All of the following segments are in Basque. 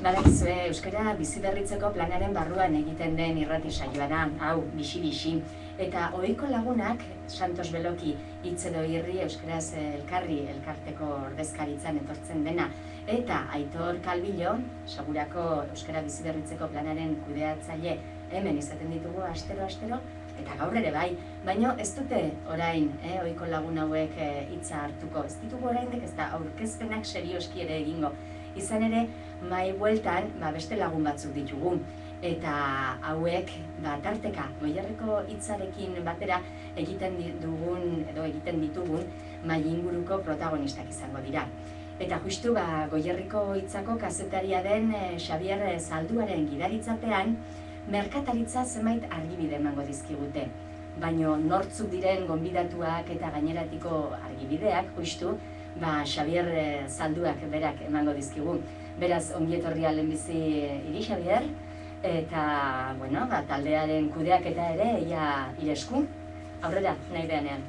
Badakizue, euskara biziberritzeko planaren barruan egiten den irrati saioa da, hau, bixi-bixi. Eta ohiko lagunak, Santos Beloki hitz edo irri euskaraz elkarteko ordezkaritzan etortzen dena. Eta Aitor Kalbillo, Segurako euskara biziberritzeko planaren kudeatzaile hemen izaten ditugu astero-astero, eta gaur ere bai, baina ez dute orain ohiko lagun hauek hitza hartuko. Ez ditugu oraindik, ez da aurkezpenak serioski ere egingo. Izan ere, mai bueltan beste lagun batzuk ditugu. Eta hauek tarteka Goierriko hitzarekin batera egiten ditugun mai inguruko protagonistak izango dira. Eta justu Goierriko hitzako kazetaria den Xabier Zalduaren gidaritzapean merkataritza zenbait argibide emango dizkigute. Baina nortzuk diren gonbidatuak eta gaineratiko argibideak justu Xabier Zalduak berak emango dizkigu. Beraz, ongi etorria lehenbizi hiri, Xabier, eta taldearen kudeaketa ere ia iresku. Aurrera, nahi behanean.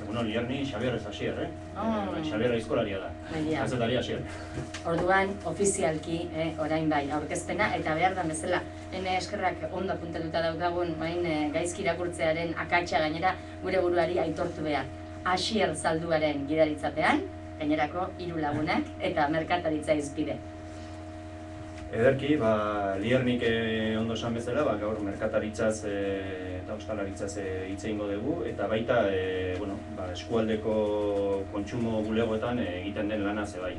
Egunon, Lierni, Xabier ez Asier, Xabier aizkolaria da, kazetaria Asier. Orduan, ofizialki, orain bai, aurkezpena, eta behar da bezala, hene eskerrak ondo apuntatuta daukagun, gaizki irakurtzearen akatsa gainera gure buruari aitortu behar. Asier Zalduaren gidaritzapean, gainerako 3 lagunak eta merkataritza izpide. Ederki, Liernik ondo esan bezala, gaur merkataritzaz eta ostalaritzaz hitz egingo dugu, eta baita eskualdeko kontsumo bulegoetan egiten den lana bai.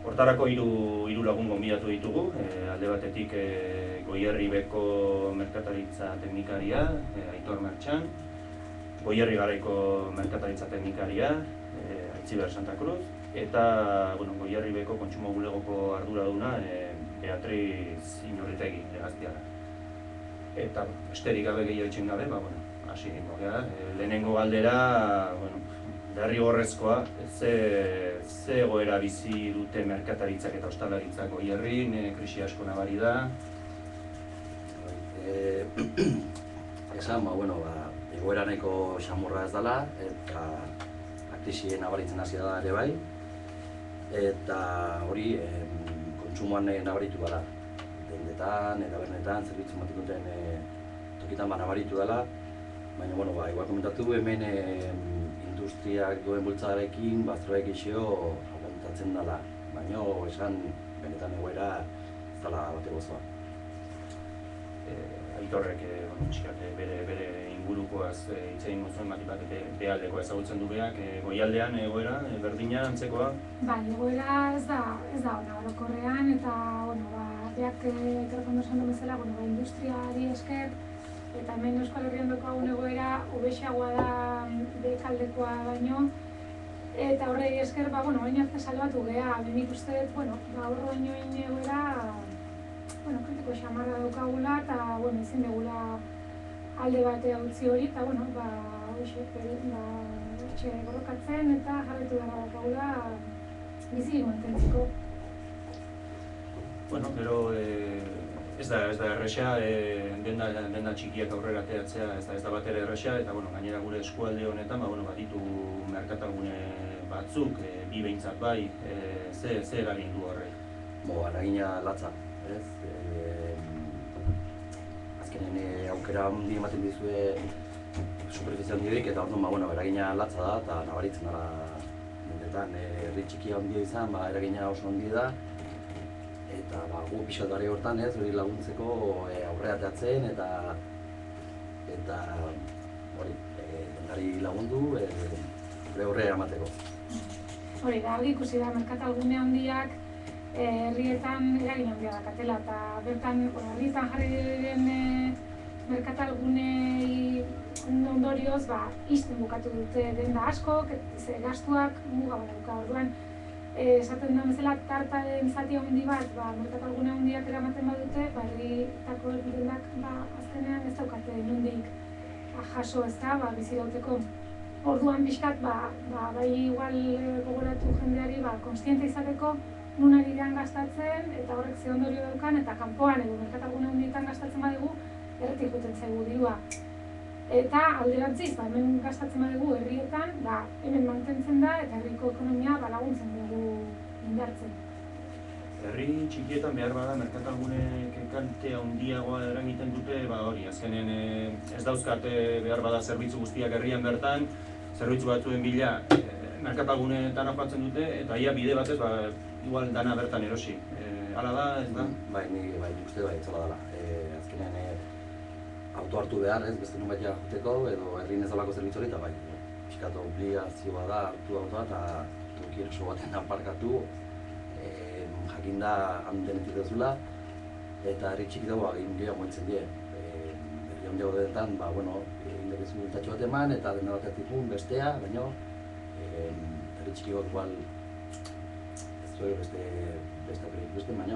Hortarako 3 lagun gonbidatu ditugu, alde batetik Goierribeko merkataritza teknikaria, Aitor Mertxan, Goierri Garaiko merkataritza teknikaria, Aitziber Santa Cruz, eta Goierribeko kontsumo bulegoko arduraduna Beatriz Iñorritegi Legazpiaga. Eta besterik gabe gehiago itxen gabe, hasi egingo gara. Lehenengo galdera, derrigorrezkoa, ze egoera bizi dute merkataritzak eta ostalaritzak Goierrin, krisi asko nabari da. Esan, egoera nahiko xamurra ez dela, eta krisi nabaritzen hasia da ere bai. Eta hori, kontsumoan nabaritu dela. Dendetan, tabernetan, zerbitzu ematen duten tokitan nabaritu dela. Baina, igual komentatu hemen industriak duen bultzadarekin, baztroek isio aguantatzen dela. Baina, esan, benetan egoera ez dela bate gozoa. Aitorrek bere ingurukoaz hitz egingo zuen bat bealdeko ezagutzen du beak, goialdean egoera, berdina, antzekoa? Egoera ez da ona orokorrean, eta beak Aitorrek ondo esan du bezala, industriari esker, eta hemen Euskal Herrian daukagun egoera hobexeagoa da behekaldekoa baino, eta horrei esker, orain arte salbatu geha, nik uste dut, gaur bainoen egoera kritiko xamarra daukagula, eta ezin dugula alde batea utzi hori, eta etxe borrokatzen eta jarraitu dara daukagula bizi mantentzeko. Gero ez da erresa, denda txikiak aurrera ateratzea ez da batera erresa, eta gainera gure eskualde honetan baditu merkatalgune batzuk, bi behintzat bai, ze eragin du horrek? Eragina latza. Azkenen aukera handi ematen dizue superfizia handiorik, eta eragina latza da eta nabaritzen dara dendetan. Herri txikia handia izan, eragina oso handia da, eta gu pixat gari hortan hori laguntzeko aurrea teatzen eta dendari lagundu aurrea emateko. Hori da, argi ikusi da merkatalgune handiak herrietan eragin handia dakatela, eta bertan herrietan jarri diren merkatalgunei ondorioz ixten bukatu dute denda asko, gastuak muga bat dauka. Orduan, esaten da bezala, tartaren zati handi bat merkatalgune handiak eramaten badute, herrietako dendak azkenean ez daukate nondik jaso bizi dauteko. Orduan pixkat, bai igual gogoratu jendeari konstiente izateko nun ari diren gastatzen, eta horrek ze ondorio daukan, eta kanpoan edo merkatalgune handietan gastatzen badugu, erretik juten zaigu dirua. Eta alderantziz, hemen gastatzen badugu herrietan, hemen mantentzen da, eta herriko ekonomia laguntzen dugu indartzen. Herri txikietan behar bada merkatalgunek kante handiagoa eragiten dute, hori, azkenen ez dauzkate behar bada zerbitzu guztiak herrian bertan, zerbitzu batzuen bila merkatalguneetan joatzen dute, eta ia bide batez, igual dana bertan erosi. Hala da, ez da? Bai, nik uste etzala dela. Azkenean auto hartu behar, ez, beste nun baita joteko, edo herrin ez dalako zerbitzu hori, eta bai, pixkat obligazioa da hartu autoa eta Turkien oso baten aparkatu, jakinda handenetik duzula, eta herri txiki dago egin gehiago moitzen die. Herri handiago denetan, indekezu bultatxo bat eman, eta dena bat ertikun bestea, baina herri txiki bat igual ez dugu beste, baina,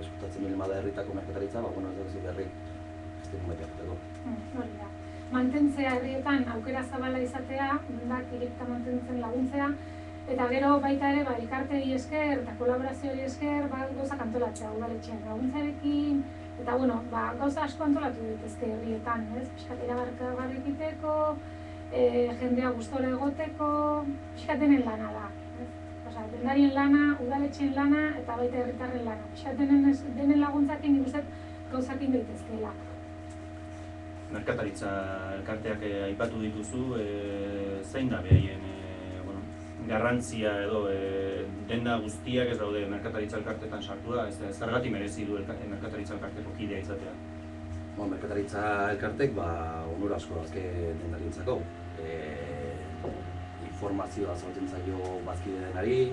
eskurtatzen milen bada herritako merkataritza, ez dugu berrik beste nun baita joteko. Hori da. Mantentzea herrietan aukera zabala izatea, dendak irekita mantentzen laguntzea, eta gero baita ere elkarteei esker eta kolaborazioari esker gauzak antolatzea udaletxean laguntzarekin, eta gauza asko antolatu dituzte herrietan, pixkat iragarri egiteko, jendea gustora egoteko, pixkat denen lana da. Dendarien lana, udaletxeen lana eta baita herritarren lana. Pixkat denen laguntzakin ikusten gauzakin daitezkeela. Merkataritza elkarteak aipatu dituzu, zein da behaien garrantzia edo denda guztiak ez daude merkataritza elkartetan sartu da, zergatik merezi du merkataritza elkarteko kidea izatea? Merkataritza elkartek onura asko azke dendarintzako. Informazioa zabaltzen zaio bazkide denari,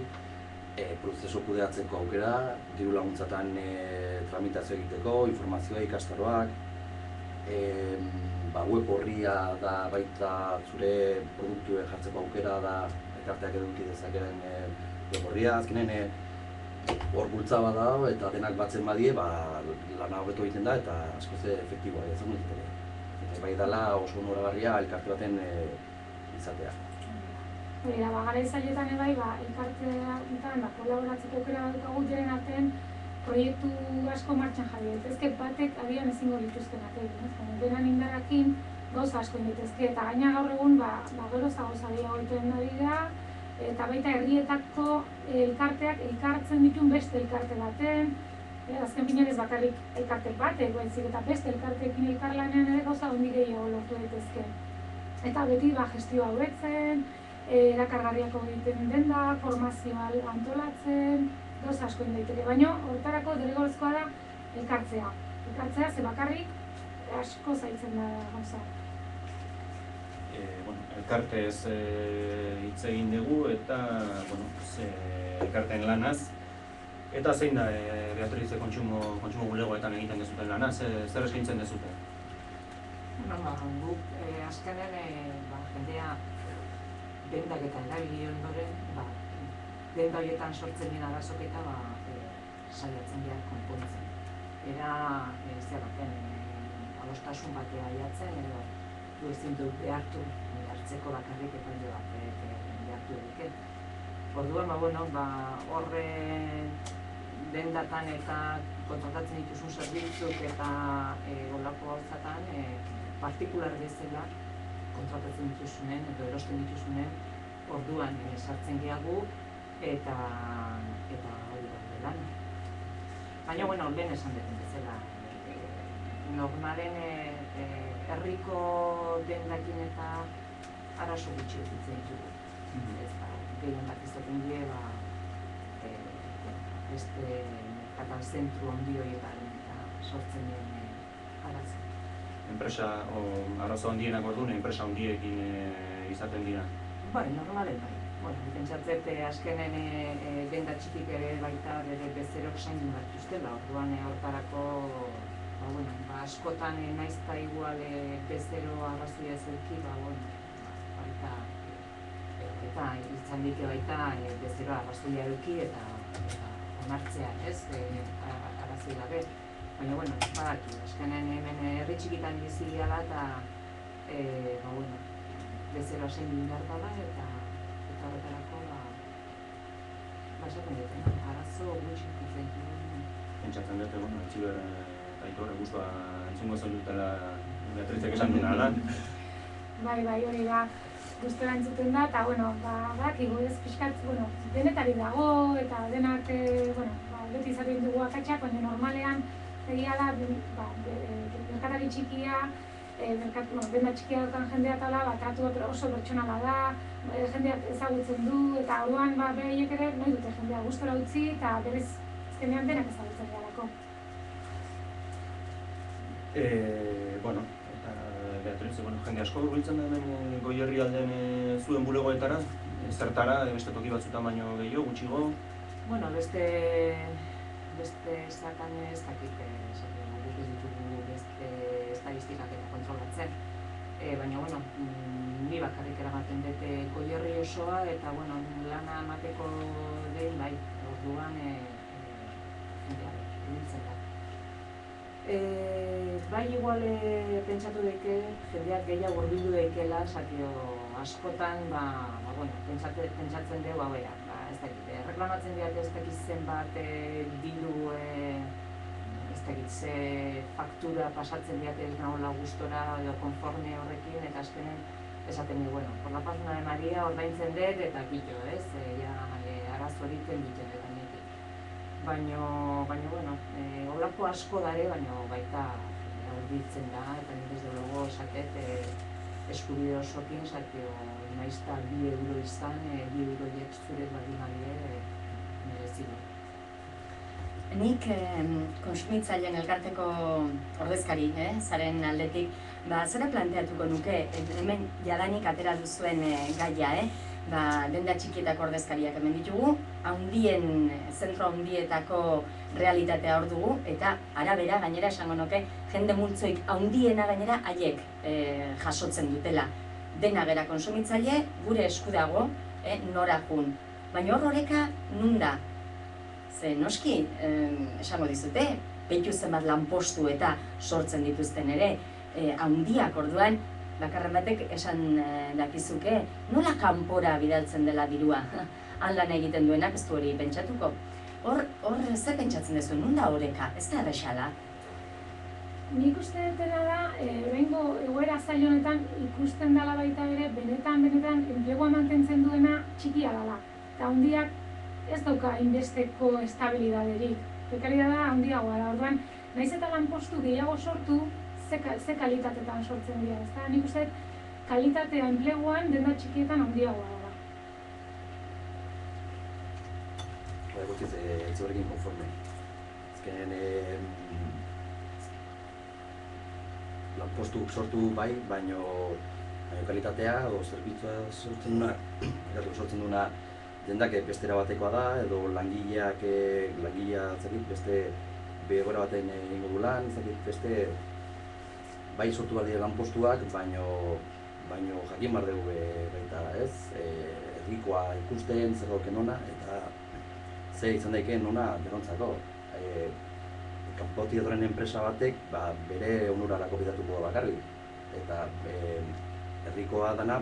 prozesu kudeatzeko aukera, diru laguntzatan tramitazio egiteko, informazioa ikastaroak, web horria da baita zure produktue jartzeko aukera da elkarteak eduki dezakeen web horria, azkenen hor bultza bat dago eta denak batzen badie lana hobeto egiten da eta askoz efektiboa izango diteke. Bai dela oso onoragarria elkarte baten izatea. Hori da, gara izailetan ebai, elkarteetan kolaboratzeko aukera bat dukagu diren artean proiektu asko martxan jarri. Ezke batek abian ezingo dituztenak egin, denan indarakin gauza asko inditezke, eta gaina gaur egun gero gauza gehiago egiten da dira, eta baita herrietako elkarteak elkartzen ditun beste elkarte baten, azken finean ez bakarrik elkartek batek, baizik eta beste elkarteekin elkarlanean ere gauza ondi gehiago lortu daitezke. Eta beti gestioa hobetzen, erakargarriako egiten denda, formazioa antolatzen, gauza asko egin daiteke, baina horretarako derrigorrezkoa da elkartzea. Elkartzea ze bakarrik asko zailtzen da gauza. Elkartez hitz egin dugu eta elkarteen lanaz. Eta zein da Beatriz kontsumo bulegoetan egiten dezuten lana, zer eskaintzen dezute? Guk azkenen jendea dendak eta erabili ondoren, denda horietan sortzen dira arazok eta saiatzen behar konpontzen. Era adostasun batea aiatzen, edo du ezin dut behartu, hartzeko bakarrik eta ondo behartu eduken. Orduan, horre dendatan eta kontratatzen dituzun zerbitzuk eta olako gauzatan partikular bezala kontratatzen dituzunen edo erosten dituzunen orduan sartzen gehiago eta hori da lan. Baina, lehen esan duten bezala. Normalen herriko dendakin eta arazo gutxi ditzen ditugu. Gehien bat izaten die, beste merkatal zentru handi horietan sortzen dien arazo. Arazo handienak orduan, enpresa handiekin izaten dira? Bai, normalen bai. Pentsatzet azkenen denda txikik ere baita bere bezerok zaindu batuztela, orduan hortarako askotan naizta igual bezero arrazoia zeuki, baita eta izan dike baita bezero arrazoia eduki eta onartzea, arrazoi gabe. Baina, badaki, azkenen hemen herri txikitan bizi gara eta bezeroa zaindu behar dela eta horretarako esaten dut, arazo gutxi ikutzen dut. Pentsatzen dut, Etxiber eta Aitor guztua entzungo zen dutela Beatrizek esan dena, ala? Bai, hori da, guztora entzuten da, eta, badakigu ez pixkat, denetari dago, eta denak, beti izaten dugu akatsak, baina normalean egia da, merkatari txikia, denda txikia dukan jendea tala, tratua oso pertsonala da, jendeak ezagutzen du, eta orduan beraiek ere nahi dute jendea gustora utzi, eta berez azkenean denak ezagutzen garako. Bueno, eta Beatriz, jende asko hurbiltzen da hemen Goierri alden zuen bulegoetara, zertara, beste toki batzutan baino gehiago, gutxigo? Bueno, beste zakan ez dakit, guk ez ditugu beste estadistikak eta kontrolatzen. Baina, bueno, ni bakarrik eramaten dute Goierri osoa, eta, bueno, lana emateko dein, bai, orduan jendea ibiltzen da. Bai, igual pentsatu daike, jendeak gehiago hurbildu daikela, zatio askotan, pentsatzen dugu, ez dakit, reklamatzen diat ez dakit zenbat diru, ez dakit ze faktura pasatzen diat ez nagoela gustora edo konforme horrekin, eta azkenen esaten dugu, por la paz de Maria ordaintzen dut eta kito, ez? Arazorik egiten dut anetik. Baina, bueno, holako asko dare, baina baita hurbiltzen da, eta nik ez dugu esatet eskubide osokin, zatio, naizta 2 euro izan, 2 euroiek zurez baldin badie merezidu. Nik kontsumitzaileen elkarteko ordezkari, zaren aldetik, zera planteatuko nuke, hemen jadanik atera duzuen gaia, denda txikietako ordezkariak hemen ditugu, zentro handietako realitatea hor dugu, eta arabera gainera esango nuke, jende multzoik handiena gainera haiek jasotzen dutela. Dena gera kontsumitzaile, gure esku dago, nora jun. Baina hor horreka nun da? Ze noski, esango dizute, petu zenbat lanpostu eta sortzen dituzten ere, handiak orduan, bakarren batek esan dakizuke, nola kanpora bidaltzen dela dirua, han lan egiten duenak ez du hori pentsatuko. Hor zer pentsatzen duzu, nun da horreka, ez da errexala? Nik uste dutena da, behingo egoera zail honetan ikusten dela baita ere, benetan enplegua mantentzen duena txikia dela. Eta handiak ez dauka inbesteko estabilidaderik. Prekariedadea handiagoa da, orduan, nahiz eta lanpostu gehiago sortu, ze kalitatetan sortzen dira, ezta? Nik uste kalitatea enpleguan denda txikietan handiagoa da. Gutiz, ez horrekin konforme. Ezken, lanpostu sortu bai, baino kalitatea edo zerbitzua sortzen duna dendak bestera batekoa da, edo langilea beste begora baten egingo du lan, beste bai sortu bat dira lanpostuak, baino jakin behar dugu baita, ez? Herrikoa ikusten, zer dauken ona, eta zer izan daiken ona denontzako. Kanpotik datorren enpresa batek bere onurarako bidatuko da bakarrik. Eta herrikoa dana,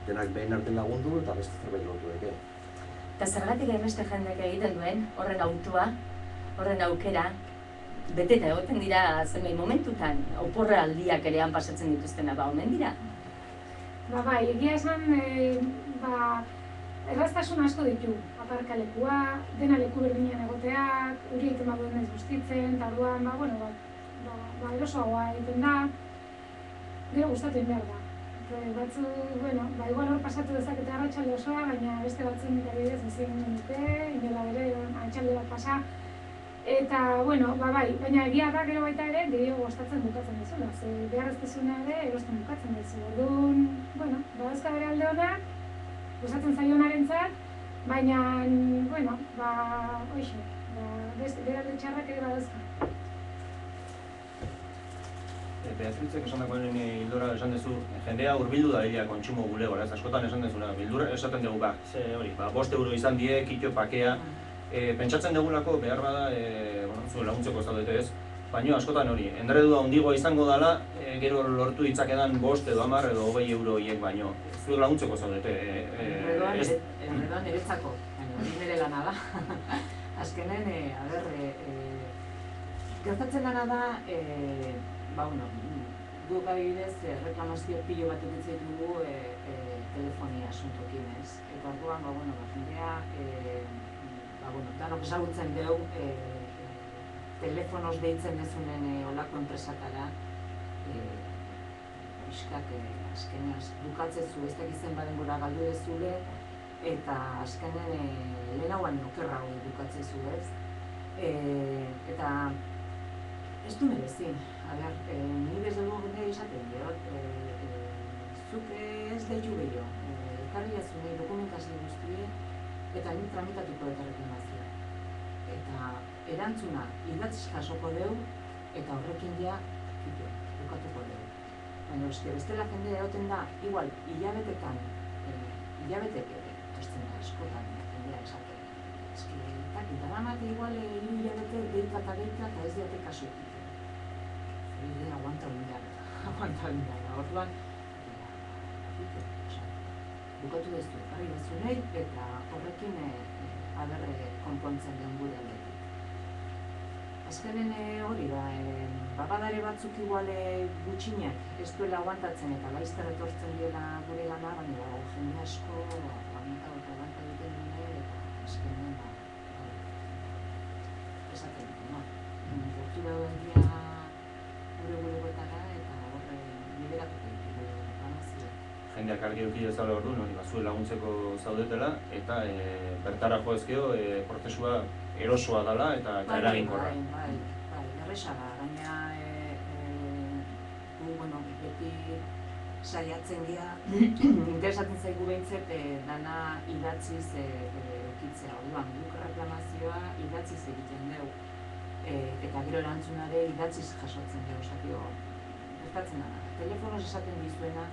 denak behin artean lagundu eta beste zerbait lortu dake. Eta zergatik hainbeste jendeak egiten duen, horren autua, horren aukera, beteta egoten dira zenbait momentutan, oporra aldiak ere pasatzen dituztena, omen dira? Bai, egia esan, erraztasun asko ditu. Aparkalekua, dena leku berdinean egoteak, hori egiten baduen ez bustitzen, eta orduan, erosoagoa egiten da, gero gustatu egin behar da. Batzu, igual hor pasatu dezakete arratsalde osoa, baina beste batzun adibidez ezin dute, inola bere arratsalde bat pasa. Eta, baina egia da gero baita ere, gehiago gustatzen bukatzen dezula, ze behar ez dezuna ere erosten bukatzen dezu. Orduan, badazka bere alde honak, gustatzen zaionarentzat, baina, bere alde txarrak ere badazka. Beatritzek esan dagoen hildora esan duzu, jendea hurbildu da dira kontsumo bulegora, askotan esan duzuna, bildura esaten dugu, 5 euro izan die, kitxo pakea, pentsatzen dugulako behar bada, zuen laguntzeko ez daudete ez, baina askotan hori, endredua handigoa izango dela, gero lortu ditzakedan 5 edo 10 edo 20 euro hiek baino, zuen laguntzeko zaudete. Enredoan niretzako, hori nire lana da. Azkenen, gertatzen dena da, guk adibidez reklamazio pilo bat edukitzen ditugu telefonia asuntokin, ez? Eta orduan, jendea danok ezagutzen dugu telefonoz deitzen dezunen olako enpresatara, pixkak azkenean bukatzezu, ez dakizen badenbora galdu dezule, eta azkenen lehenauan okerrago bukatzezu, ez? Eta ez du merezi. Ni desde luego esaten diot, zuk ez deitu gehiago, ekarri jazunei dokumentazio guztie, eta ni tramitatuko dut reklamazioa. Eta erantzuna idatziz jasoko dugu, eta horrekin ja bukatuko dugu. Baina bestela jende egoten da, igual, hilabetekan, hilabeteke, esten da, askotan, jendea esaten. Eski, daramate igual, hilabete, deika eta ez diate kasu egiten. Hori aguanta bindara, orduan, bukatu deztu, ekarri dezunei, eta horrekin konpontzen den gure aldetik. Azkenen hori da, babadare batzuk igual gutxinak ez duela aguantatzen eta laizter etortzen dela gure gana, baina jende asko aguanta duten dune eta azkenen esaten dut, gertu dauen dia gure bulegoetara eta horre liberatuko ditugu reklamazioa. Jendeak argi eduki dezala orduan, hori zuen laguntzeko zaudetela, eta bertara joezkeo prozesua erosoa dela eta eraginkorra. Bai, erresa da, gaina gu, beti saiatzen gea, interesatzen zaigu behintzet dana idatziz eukitzea. Orduan, guk reklamazioa idatziz egiten dugu, eta gero erantzunare idatziz jasotzen dugu, osakio, gertatzen da. Telefonoz esaten dizuena,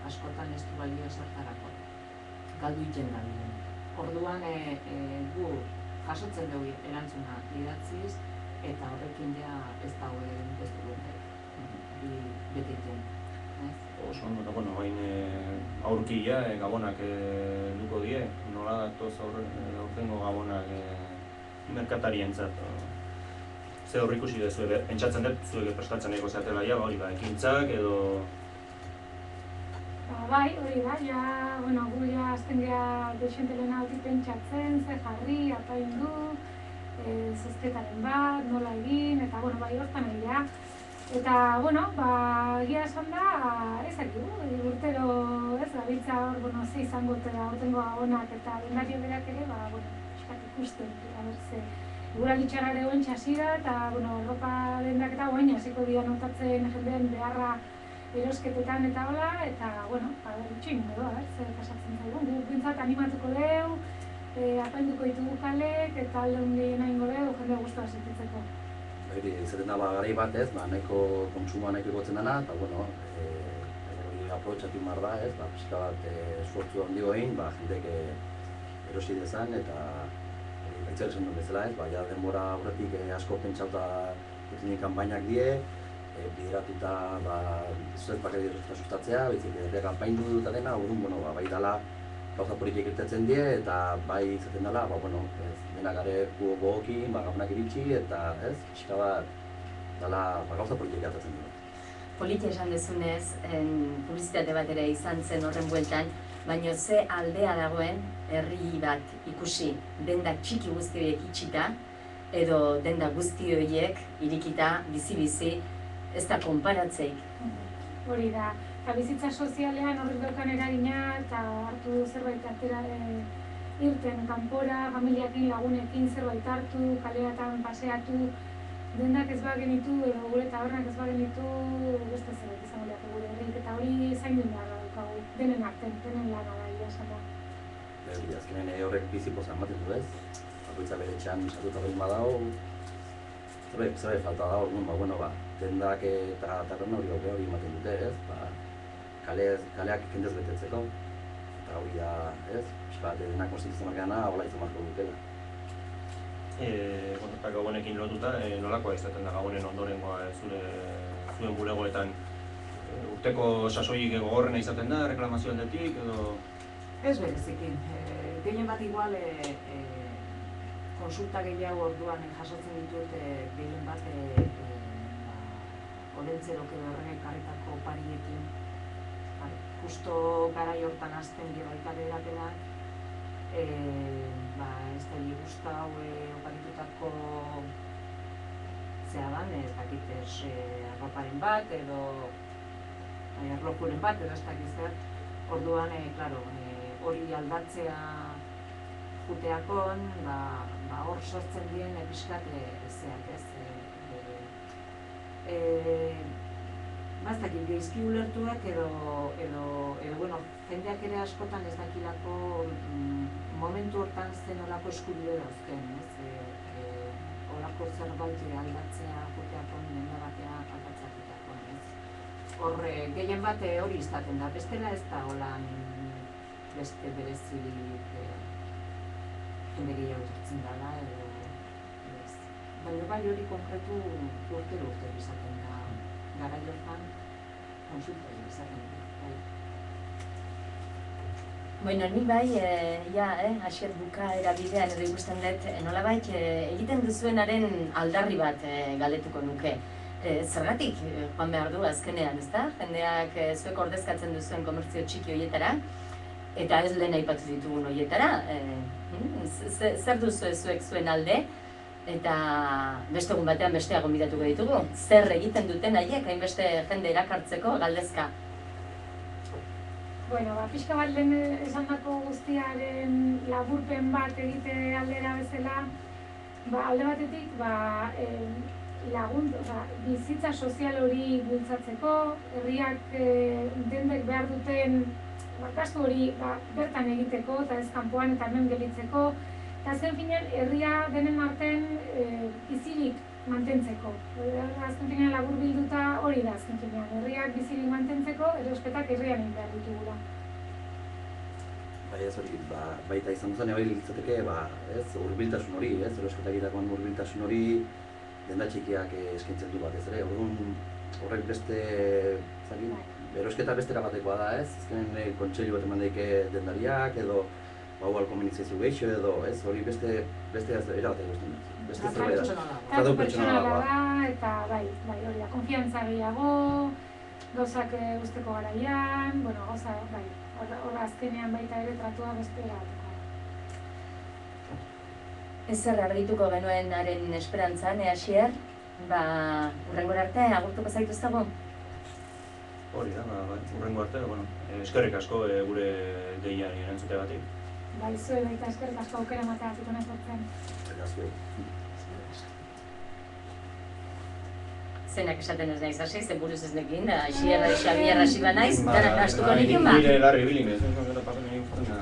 askotan ez du balio ezartarako, galdu iten da bilen. Orduan, gu jasotzen dugu erantzuna idatziz, eta horrekin ja ez dauen bestu dute, bete iten. Oso, eta bain aurkia gabonak duko die, nola datoz aurtengo gabonak merkatarientzat. Ze horri ikusi dezu, pentsatzen dut zuek prestatzen eko zeatela ja, hori ekintzak edo... Bai, hori da, gu azten geha desientelen hautik pentsatzen, ze jarri, apaindu, zozketaren bat, nola egin, eta bai hortan egia. Eta, egia esan da, ez egiu, urtero, ez, gabiltza hor, ze izango eta hortengo gabonak eta dendario berak ere, eskat ikusten, ze guraldi txarra ere oen txasira, eta, Europa dendak eta oen hasiko dira notatzen jendeen beharra erosketetan eta hola, eta, txin, zer pasatzen zaigun, gu bintzat animatuko deu, apainduko ditugu kalek, eta alde hundien nahingo deu, jende guztua sentitzeko. Izaten da garai bat ez, nahiko kontsumoa nahiko egotzen dena, eta hori aprobetxatu behar da ez, pixka bat esfortzu handio egin, jendek erosi dezan, eta pentsatzen esan duen bezala ez, denbora horretik asko pentsauta duten kanpainak die, bideratuta zuet bakarri erosita sustatzea, baizik kanpaindu eta dena, bai dala gauza politik irtetzen die, eta bai izaten dela, denak gare gogoki, gabonak iritsi, eta ez, pixka bat dala gauza politik irtetzen dira. Politia esan dezunez, publizitate bat ere izan zen horren bueltan, baina ze aldea dagoen herri bat ikusi dendak txiki guzti horiek itxita, edo dendak guzti horiek irikita, bizi-bizi, ez da konparatzeik. Hori da, eta bizitza sozialean horrek daukan eragina eta hartu zerbait atera irten kanpora, familiakin, lagunekin zerbait hartu, kaleatan paseatu, dendak ez bagenitu edo gure tabernak ez bagenitu beste zerbait izango lehiatu gure herrik, eta hori zaindu behar daukagu, denen arten, denen lana da, ia esan da. Azkenen horrek bizipoza ematen du ez, bakoitza bere txan satuta behin badao, zerbait falta da, orduan, dendak eta taberna hori ematen dute ez, kaleak kendez betetzeko, eta hori da ez, denak konstituzio markeana hola izan marko dutela. Gabonekin lotuta, nolakoa izaten da Gabonen ondorengoa zuen bulegoetan? Urteko sasoik gogorrena izaten da, reklamazio aldetik edo... Ez berezikin, gehien bat igual konsulta gehiago orduan jasotzen ditut gehien bat olentzerok edo horrek karritako pariekin. Justo garai hortan hasten baita beherapenak, ez da gusta hau oparitutako zea ez dakit arroparen bat edo erlojuren bat edo ez dakit zer. Orduan, hori aldatzea juteakon, hor sortzen dien pixkat zeak ez. Ez dakit geizki ulertuak edo jendeak ere askotan ez dakilako momentu hortan zen olako eskubide dauzken, olako zerbait aldatzea juteakon, nenda batea aldatzea juteakon, Hor, gehien bat hori izaten da, bestela ez da holan beste berezirik jende gehiago hartzen dela edo ez. Baina bai hori konkretu urtero izaten da, garai hortan konsulta izaten da. Bueno, ni bai, Asier bukaera bidean edo ikusten dut, nolabait egiten duzuenaren aldarri bat galdetuko nuke. Zergatik joan behar du azkenean, ezta? Jendeak zuek ordezkatzen duzuen komertzio txiki horietara, eta ez lehen aipatu ditugun horietara. Zer duzu zuek zuen alde, eta beste egun batean bestea gonbidatuko ditugu. Zer egiten duten haiek, hainbeste jende erakartzeko galdezka? Bueno, pixka bat lehen esandako guztiaren laburpen bat egite aldera bezala, alde batetik, bizitza sozial hori bultzatzeko, herriak dendek behar duten gastu hori bertan egiteko eta ez kanpoan eta hemen gelditzeko, eta azken finean herria denen artean bizirik mantentzeko. Azken finean labur bilduta hori da azken finean, herriak bizirik mantentzeko erosketak herrian egin behar ditugula. Bai ez hori, baita izan duzen hori litzateke, hurbiltasun hori, erosketak egitakoan hurbiltasun hori, denda txikiak eskaintzen du batez ere, horrek beste, erosketa beste erabatekoa da, azkenen kontseilu bat eman daike dendariak, edo alkomenizazio gehiago edo, hori beste erabatekoa, beste zerbait da. Tratu pertsonala da, eta hori da, konfiantza gehiago, gauzak usteko garaian, gauza, hor azkenean baita ere tratua beste erabatekoa. Ezer argituko genuenaren esperantzan, Asier, hurrengora arte, agurtuko zaitu ez dago? Hori da, hurrengo arte, eskerrik asko gure deiari erantzuteagatik. Zuei baita eskerrik asko aukera emateagatik hona etortzen. Zenak esaten ez naiz hasi, zen buruz ez nekin, Asier, Xabier hasi ba naiz, dara astuko nikin ba? Nire larri bilinez, ez gero papen egin forna.